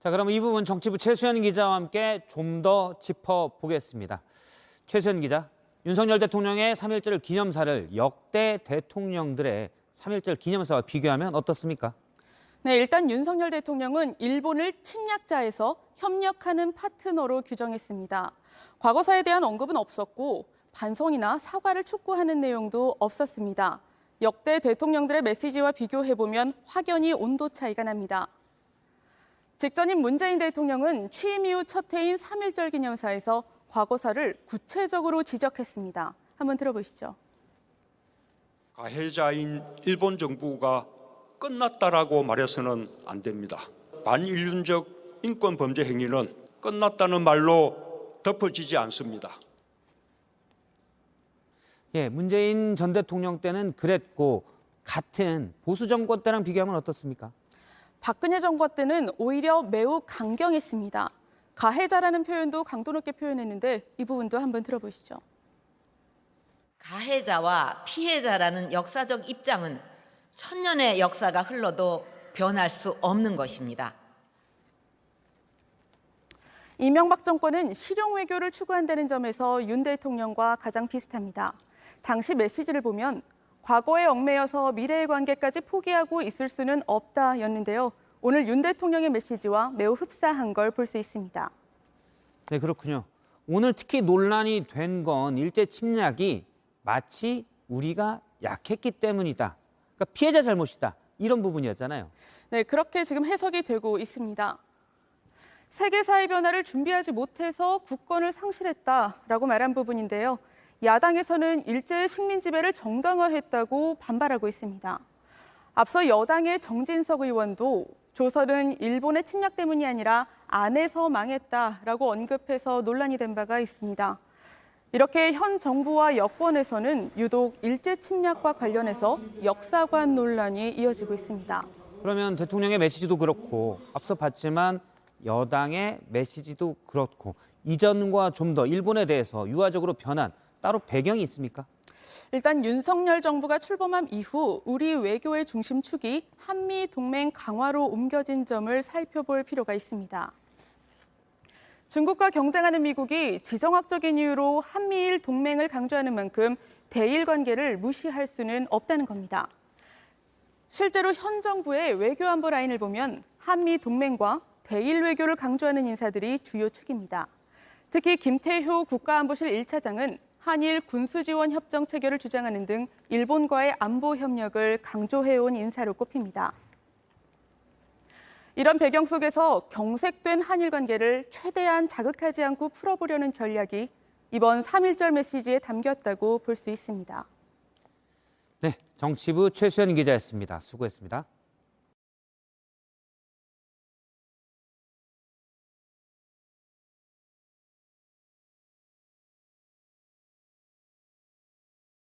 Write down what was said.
자, 그럼 이 부분 정치부 최수연 기자와 함께 좀 더 짚어보겠습니다. 최수연 기자, 윤석열 대통령의 3.1절 기념사를 역대 대통령들의 3.1절 기념사와 비교하면 어떻습니까? 네, 일단 윤석열 대통령은 일본을 침략자에서 협력하는 파트너로 규정했습니다. 과거사에 대한 언급은 없었고 반성이나 사과를 촉구하는 내용도 없었습니다. 역대 대통령들의 메시지와 비교해보면 확연히 온도 차이가 납니다. 직전인 문재인 대통령은 취임 이후 첫 해인 3.1절 기념사에서 과거사를 구체적으로 지적했습니다. 한번 들어보시죠. 가해자인 일본 정부가 끝났다라고 말해서는 안 됩니다. 반인륜적 인권 범죄 행위는 끝났다는 말로 덮어지지 않습니다. 문재인 전 대통령 때는 그랬고 같은 보수 정권 때랑 비교하면 어떻습니까? 박근혜 정권 때는 오히려 매우 강경했습니다. 가해자라는 표현도 강도 높게 표현했는데 이 부분도 한번 들어보시죠. 가해자와 피해자라는 역사적 입장은 천년의 역사가 흘러도 변할 수 없는 것입니다. 이명박 정권은 실용 외교를 추구한다는 점에서 윤 대통령과 가장 비슷합니다. 당시 메시지를 보면 과거에 얽매여서 미래의 관계까지 포기하고 있을 수는 없다였는데요. 오늘 윤 대통령의 메시지와 매우 흡사한 걸 볼 수 있습니다. 네, 그렇군요. 오늘 특히 논란이 된 건 일제 침략이 마치 우리가 약했기 때문이다. 그러니까 피해자 잘못이다. 이런 부분이었잖아요. 네, 그렇게 지금 해석이 되고 있습니다. 세계사의 변화를 준비하지 못해서 국권을 상실했다라고 말한 부분인데요. 야당에서는 일제의 식민 지배를 정당화했다고 반발하고 있습니다. 앞서 여당의 정진석 의원도 조선은 일본의 침략 때문이 아니라 안에서 망했다라고 언급해서 논란이 된 바가 있습니다. 이렇게 현 정부와 여권에서는 유독 일제 침략과 관련해서 역사관 논란이 이어지고 있습니다. 그러면 대통령의 메시지도 그렇고 앞서 봤지만 여당의 메시지도 그렇고 이전과 좀 더 일본에 대해서 유화적으로 변한 따로 배경이 있습니까? 일단 윤석열 정부가 출범한 이후 우리 외교의 중심축이 한미 동맹 강화로 옮겨진 점을 살펴볼 필요가 있습니다. 중국과 경쟁하는 미국이 지정학적인 이유로 한미일 동맹을 강조하는 만큼 대일 관계를 무시할 수는 없다는 겁니다. 실제로 현 정부의 외교안보 라인을 보면 한미 동맹과 대일 외교를 강조하는 인사들이 주요 축입니다. 특히 김태효 국가안보실 1차장은 한일 군수지원 협정 체결을 주장하는 등 일본과의 안보 협력을 강조해온 인사로 꼽힙니다. 이런 배경 속에서 경색된 한일 관계를 최대한 자극하지 않고 풀어보려는 전략이 이번 3.1절 메시지에 담겼다고 볼 수 있습니다. 네, 정치부 최수연 기자였습니다. 수고했습니다.